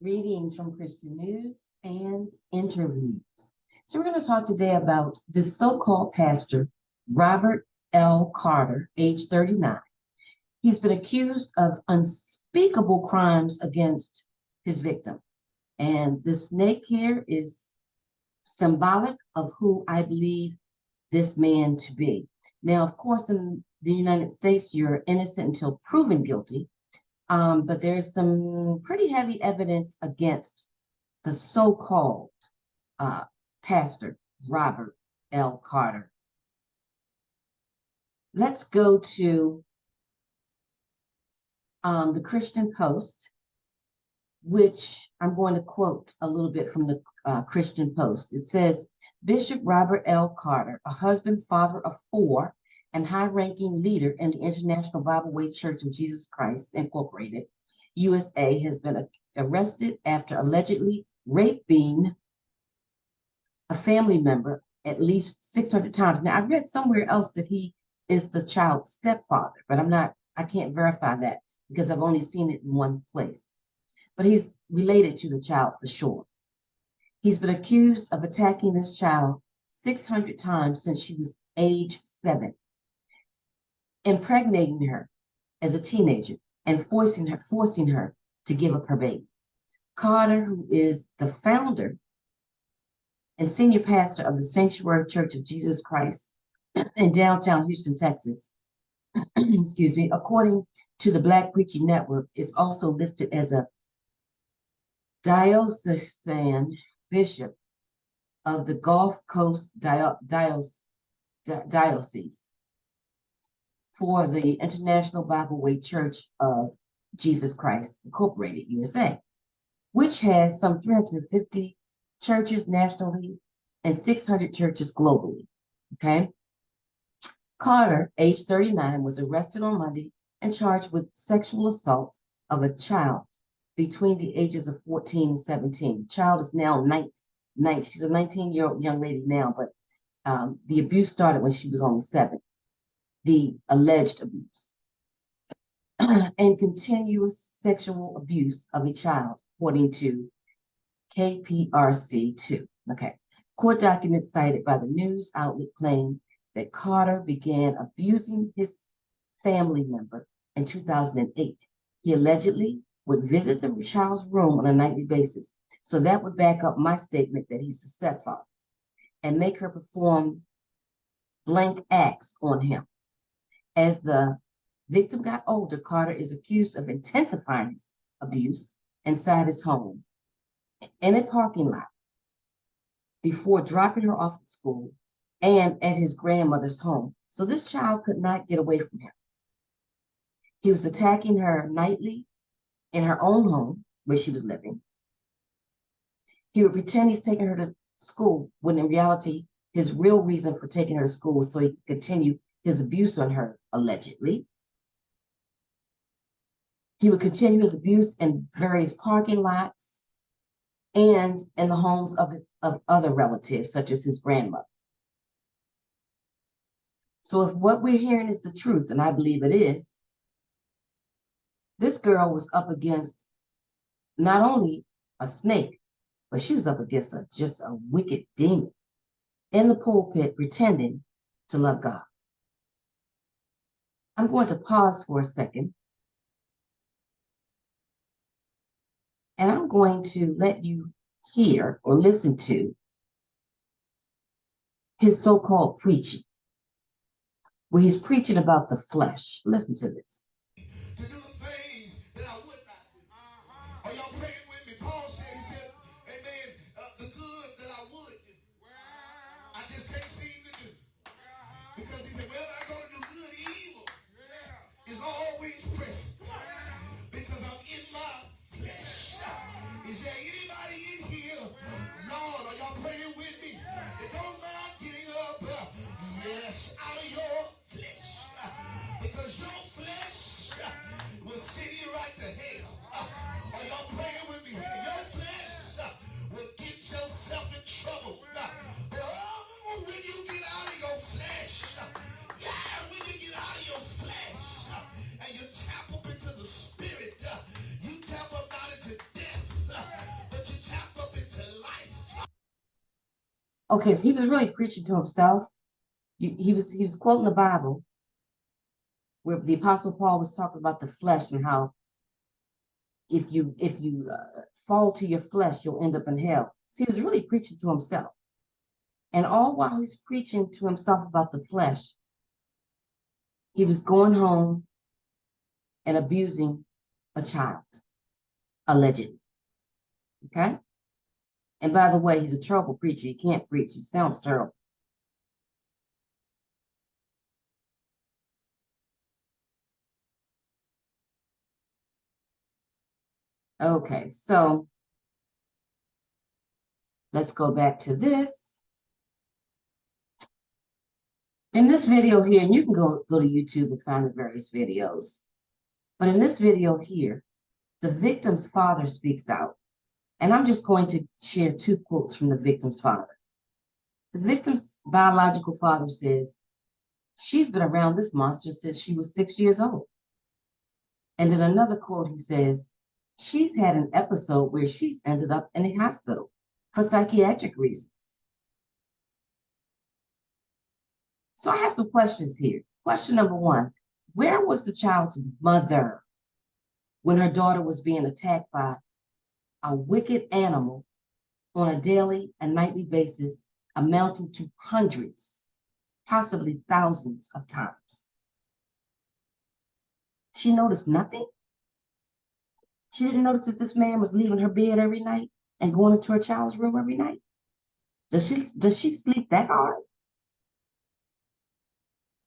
Readings from Christian News and interviews. So, we're going to talk today about this so called pastor, Robert L. Carter, age 39. He's been accused of unspeakable crimes against his victim. And the snake here is symbolic of who I believe this man to be. Now, of course, in the United States, you're innocent until proven guilty. But there's some pretty heavy evidence against the so-called uh, pastor, Robert L. Carter. Let's go to the Christian Post, which I'm going to quote a little bit from the Christian Post. It says, Bishop Robert L. Carter, a husband, father of four, and high-ranking leader in the International Bible Way Church of Jesus Christ, Incorporated, USA, has been arrested after allegedly raping a family member at least 600 times. Now, I read somewhere else that he is the child's stepfather, but I can't verify that because I've only seen it in one place. But he's related to the child for sure. He's been accused of attacking this child 600 times since she was age 7, impregnating her as a teenager and forcing her to give up her baby. Carter, who is the founder and senior pastor of the Sanctuary Church of Jesus Christ in downtown Houston, Texas, excuse me, according to the Black Preaching Network, is also listed as a diocesan bishop of the Gulf Coast Diocese for the International Bible Way Church of Jesus Christ, Incorporated, USA, which has some 350 churches nationally and 600 churches globally. Okay. Carter, age 39, was arrested on Monday and charged with sexual assault of a child between the ages of 14 and 17. The child is now 19. She's a 19-year-old young lady now, but the abuse started when she was only 7. The alleged abuse and continuous sexual abuse of a child, according to KPRC2. Okay. Court documents cited by the news outlet claim that Carter began abusing his family member in 2008. He allegedly would visit the child's room on a nightly basis. So that would back up my statement that he's the stepfather and make her perform blank acts on him. As the victim got older, Carter is accused of intensifying his abuse inside his home in a parking lot before dropping her off at school and at his grandmother's home. So this child could not get away from him. He was attacking her nightly in her own home where she was living. He would pretend he's taking her to school when in reality, his real reason for taking her to school was so he could continue his abuse on her, allegedly. He would continue his abuse in various parking lots and in the homes of other relatives, such as his grandmother. So if what we're hearing is the truth, and I believe it is, this girl was up against not only a snake, but she was up against just a wicked demon in the pulpit pretending to love God. I'm going to pause for a second, and I'm going to let you hear or listen to his so-called preaching, where he's preaching about the flesh. Listen to this. To do the things that I would not do. Are y'all praying with me? Paul said, he said, amen, the good that I would do, I just can't seem to do. Because he said, whether I go to do good or evil is always present. Because I'm in my flesh. Is there anybody in here? Lord, are y'all praying with me? They don't mind getting up, yes, out of your flesh. Because your flesh will send you right to hell. Are y'all praying with me? Your flesh will get yourself in trouble. When you get out of your flesh, when you get out of your flesh and you tap up into the spirit, you tap up out into death. Okay, so he was really preaching to himself. He was quoting the Bible where the Apostle Paul was talking about the flesh and how if you fall to your flesh, you'll end up in hell. So he was really preaching to himself. And all while he's preaching to himself about the flesh, he was going home and abusing a child, allegedly. Okay? And by the way, he's a terrible preacher. He can't preach. He sounds terrible. Okay, so let's go back to this. In this video here, and you can go to YouTube and find the various videos. But in this video here, the victim's father speaks out. And I'm just going to share 2 quotes from the victim's father. The victim's biological father says, "She's been around this monster since she was 6 years old." And in another quote, he says, "She's had an episode where she's ended up in a hospital for psychiatric reasons." So I have some questions here. Question number 1, where was the child's mother when her daughter was being attacked by a wicked animal on a daily and nightly basis, amounting to hundreds, possibly thousands of times? She noticed nothing? She didn't notice that this man was leaving her bed every night and going into her child's room every night? Does she sleep that hard?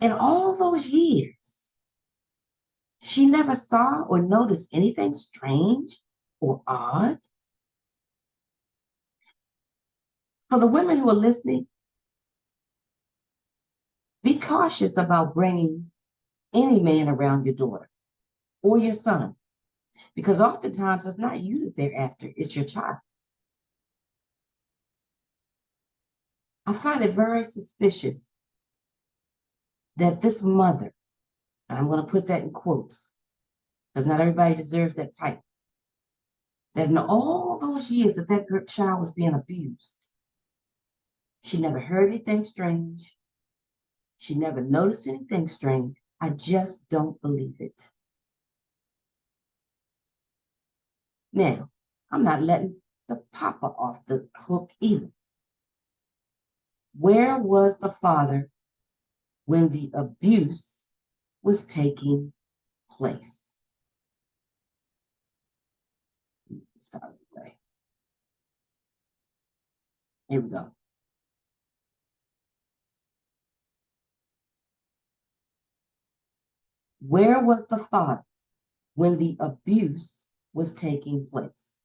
In all those years, she never saw or noticed anything strange or odd? For the women who are listening, be cautious about bringing any man around your daughter or your son, because oftentimes it's not you that they're after, it's your child. I find it very suspicious that this mother, and I'm going to put that in quotes, because not everybody deserves that title, that in all those years that that child was being abused, she never heard anything strange. She never noticed anything strange. I just don't believe it. Now, I'm not letting the papa off the hook either. Where was the father when the abuse was taking place? Sorry, here we go. Where was the father when the abuse was taking place?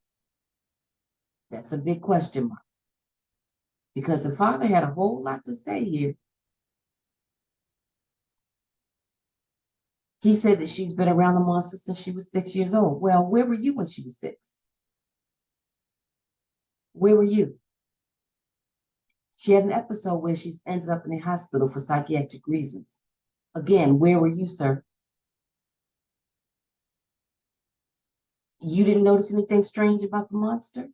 That's a big question mark, because the father had a whole lot to say here. He said that she's been around the monster since she was 6 years old. Well, where were you when she was 6? Where were you? She had an episode where she's ended up in a hospital for psychiatric reasons. Again, where were you, sir? You didn't notice anything strange about the monster?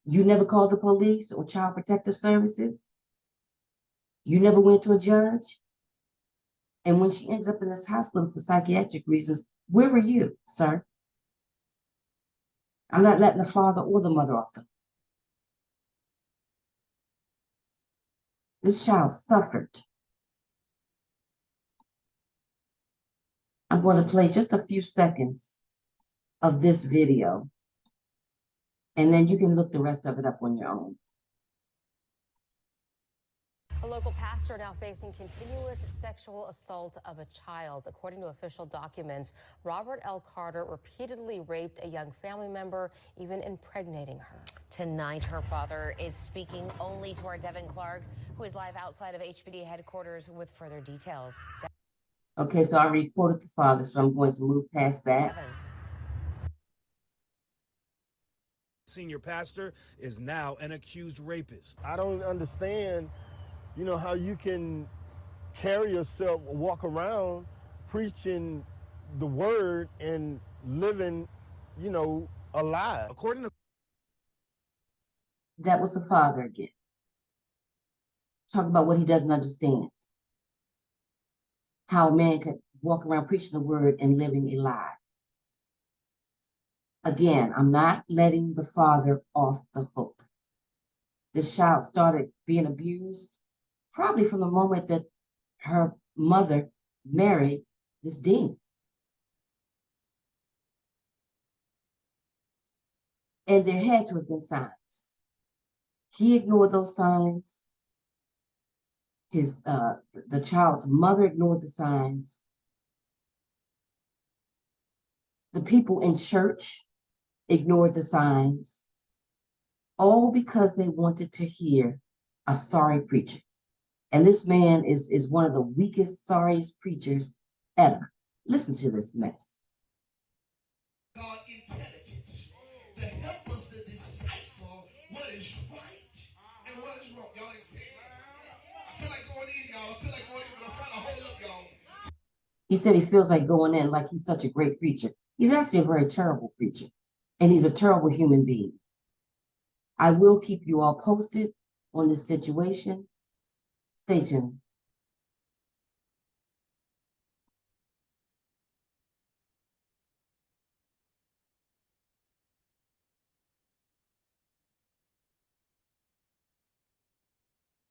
You never called the police or child protective services? You never went to a judge? And when she ends up in this hospital for psychiatric reasons, where were you, sir? I'm not letting the father or the mother off them. This child suffered. I'm going to play just a few seconds of this video, and then you can look the rest of it up on your own. A local pastor now facing continuous sexual assault of a child. According to official documents, Robert L. Carter repeatedly raped a young family member, even impregnating her. Tonight, her father is speaking only to our Devin Clark, who is live outside of HBD headquarters with further details. Okay, so I reported the father, so I'm going to move past that. Devin. Senior pastor is now an accused rapist. I don't understand, how you can carry yourself, walk around preaching the word and living, a lie. According to That was the father again. Talk about what he doesn't understand. How a man could walk around preaching the word and living a lie. Again, I'm not letting the father off the hook. This child started being abused probably from the moment that her mother married this demon. And there had to have been signs. He ignored those signs. The child's mother ignored the signs. The people in church ignored the signs, all because they wanted to hear a sorry preacher. And this man is one of the weakest, sorriest preachers ever. Listen to this mess. God intelligence to help us to decipher what is right and what is wrong. Y'all ain't saying that. I feel like going in, y'all. I feel like going in, but I'm trying to hold up, y'all. He said he feels like going in like he's such a great preacher. He's actually a very terrible preacher, and he's a terrible human being. I will keep you all posted on this situation. Stay tuned.